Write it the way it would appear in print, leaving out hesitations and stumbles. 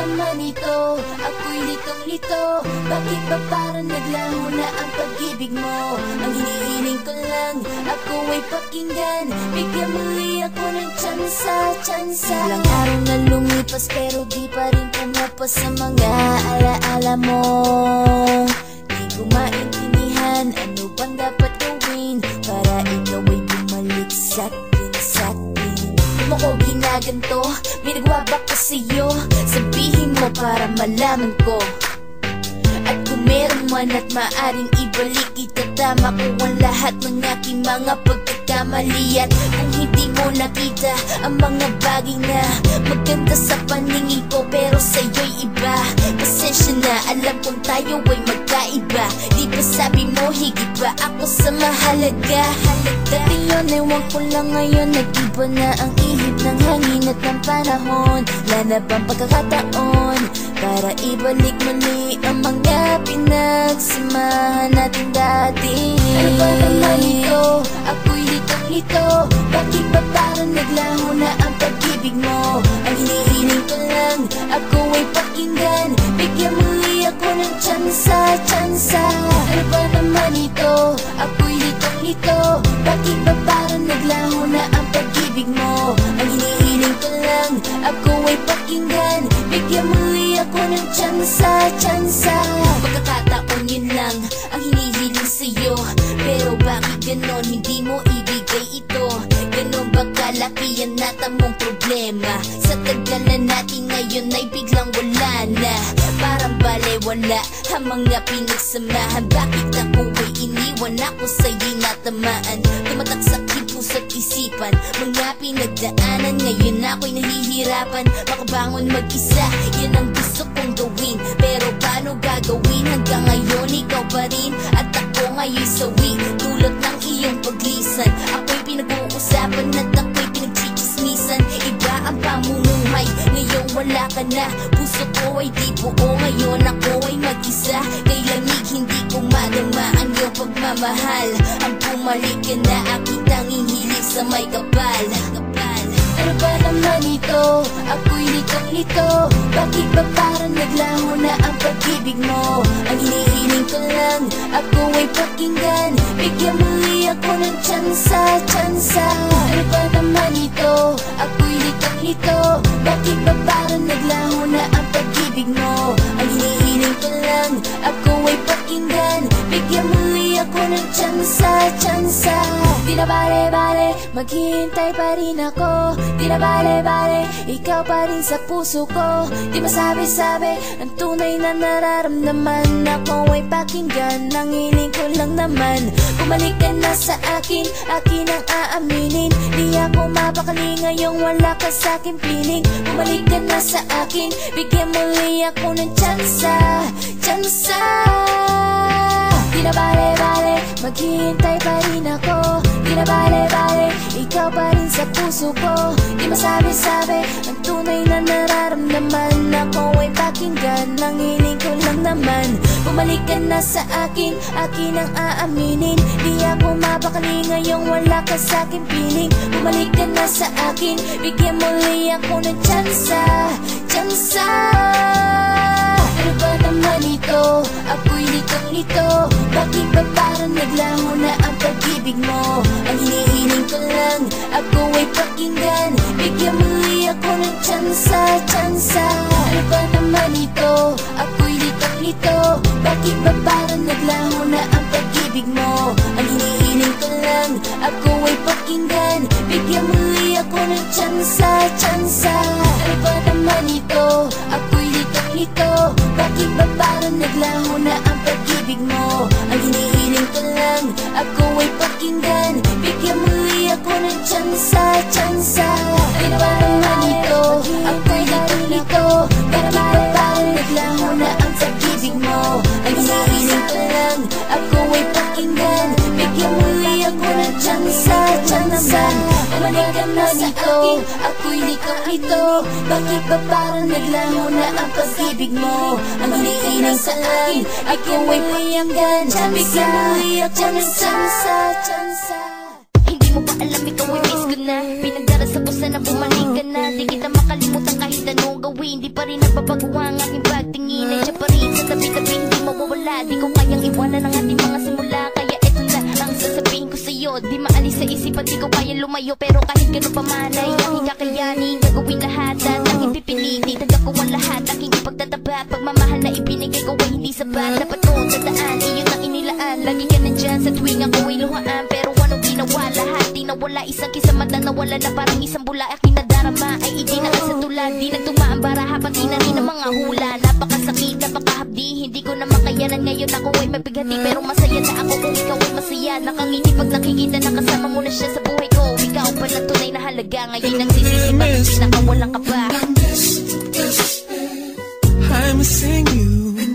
naman ito? Ako'y litong-lito. Bakit ba parang naglaho na ang pag-ibig mo? Ang hinihiling ko lang, ako ay pakinggan. Bigyan muli ako ng tsansa. Ilang araw na lumipas pero di pa rin pumupas sa mga alaala mo. Di ko maintindihan ano bang dapat gawin para ikaw ay bumalik sa'kin. Di mo ko ginaganto, may nagwa ba ko sa'yo? Sabihin mo para malaman ko. At kung meron man at maaring ibalik, itatama ko ang lahat ng aking mga pagkakamali. At kung hindi mo nakita ang mga bagay na maganda sa paningin ko pero sa'yo'y iba, pasensya na, alam kong tayo ay magkaiba. Di ba sabi mo higit ba ako sa mahalaga? Dati yun, ewan ko lang ngayon, nag-iba na ang ihip ng hangin at ng panahon. Wala na bang pagkakataon para ibalik muli ang mga pinagsamahan natin dati? Ano ba naman ito? Ako'y litong-lito. Bakit ba parang naglaho na ang pag-ibig mo? Ang hinihiling ko lang, ako ay pakinggan. Bigyan muli ako ng tsansa. Ano ba naman ito? Ako'y litong-lito. Bakit ba parang naglaho na ang pag-ibig mo? Ang hinihiling ko lang, ako ay pakinggan. Bigyan muli ako ng tsansa. Pagkakataon yun lang ang hinihiling sa'yo, pero bakit ganon hindi mo ibigay ito? Ganon ba kalaki ang natamong problema? Sa tagal na natin ngayon ay biglang wala na. Parang balewala ang mga pinagsamahan. Bakit ako ay iniwan? Ako sa'yo'y natamaan. Tumatak sa puso't isipan, mga pinagdaanan. Ngayon ako'y nahihirapan makabangon mag-isa. Yan ang gusto kong gawin, pero paano gagawin? Hanggang ngayon ikaw pa rin at ako ngayon'y sawi. Dulot ng iyong paglisan, ako'y pinag-uusapan at ako'y pinagchichismisan. Iba ang pamumuhay, ngayon wala ka na. Puso ko ay di buo, ngayon ako ay mag-isa. Kay lamig hindi ko madama ang iyong pagmamahal. Ang bumalik ka na, aking tanging hilig sa may kapal. Ano ba naman ito? Ako'y litong-lito. Bakit ba parang naglaho na ang pag-ibig mo? Ang hinihiling ko lang, ako ay pakinggan. Bigyan muli ako ng tsansa. Ano ba naman ito? Ako'y litong-lito. Bakit ba parang naglaho na ang pag-ibig mo? Ang hinihiling ko lang, ako ay pakinggan. Bigyan muli ako ng tsansa. Di na bale-bale, maghihintay pa rin ako. Di na bale-bale, ikaw pa rin sa puso ko. Di masabi-sabi ang tunay na nararamdaman. Ako ay pakinggan, ang hiling ko lang naman. Bumalik ka na sa akin, akin ang aaminin. Di ako mapakali ngayong wala ka sa'king piling. Bumalik ka na sa akin, bigyan muli ako ng tsansa. Di na bale-bale, maghihintay pa rin ako. Di na bale-bale, ikaw pa rin sa puso ko. Di masabi-sabi ang tunay na nararamdaman. Ako ay pakinggan, ang hiling ko lang naman. Bumalik ka na sa akin, akin ang aaminin. Di ako mapakali ngayong wala ka sa'king piling. Bumalik ka na sa akin, bigyan muli ako ng tsansa. Ano ba naman ito? Ako'y litong-lito. Bakit ba parang naglaho na ang pag-ibig mo? Ang hinihiling ko lang, ako ay pakinggan. Bigyan muli ako ng tsansa. Ano ba naman ito? Ako'y litong-lito. Bakit ba parang naglaho na ang pag-ibig mo? Ang hinihiling ko lang, ako ay pakinggan. Bigyan muli ako ng tsansa. Ano ba naman ito? Ako'y litong-lito. Bakit ba parang naglaho na ang pag-ibig mo? Ang hinihiling ko lang, ako ay pakinggan. Bigyan muli ako ng tsansa. Ano ba naman ito? Ako'y litong-lito. Bakit ba parang naglaho na ang pag-ibig mo? Ang hinihiling ko lang, ako ay pakinggan. Bigyan muli ako ng tsansa. Bumalik ka na sa akin, ako'y litong-lito. Bakit ba parang naglaho na ang pag-ibig mo? Ang hinihiling sa akin, ako ay pakinggan. Bigyan muli ako ng tsansa. Hindi mo ba alam ikaw ay miss ko na? Pinagdarasal ko sana bumalik ka na. Di kita makalimutan kahit anong gawin. gawin, di pa rin nababago ang aking pagtingin. Nandiyan pa rin sa tabi-tabi, hindi mawawala. Di ko kayang iwanan ang ating mga simula. Kaya eto na ang sasabihin ko sa'yo. Di maalis sa isipan, di ko kaya lumayo. Pero kahit gano'n pa man ay aking kakayanin. Gagawin lahat at aking pipilitin. Tagak ko ang lahat, aking ipagtatapat. Pagmamahal na ibinigay ko ay hindi sapat. Dapat ko tandaan, iyon ang inilaan. Lagi ka nandyan sa tuwing ako ay luhaan. Pero anong ginawa, lahat di nawala. Isang kisamata nawala na parang isang bula. Aking nadarama ay idinaan sa tulad. Di nagtumaan baraha, pati na rin ang mga hula. Napakasakit, napakahabdi, hindi ko na makayanan. Ngayon ako ay mabighati, pero masaya na ako kung ikaw ay masaya. Nakangiti pag nakikita na kasama mo na siya sa buhay ko. Ikaw pala tunay na halaga. Ngayon nagsisisi bakit pinakawalan ka pa. I'm missing you.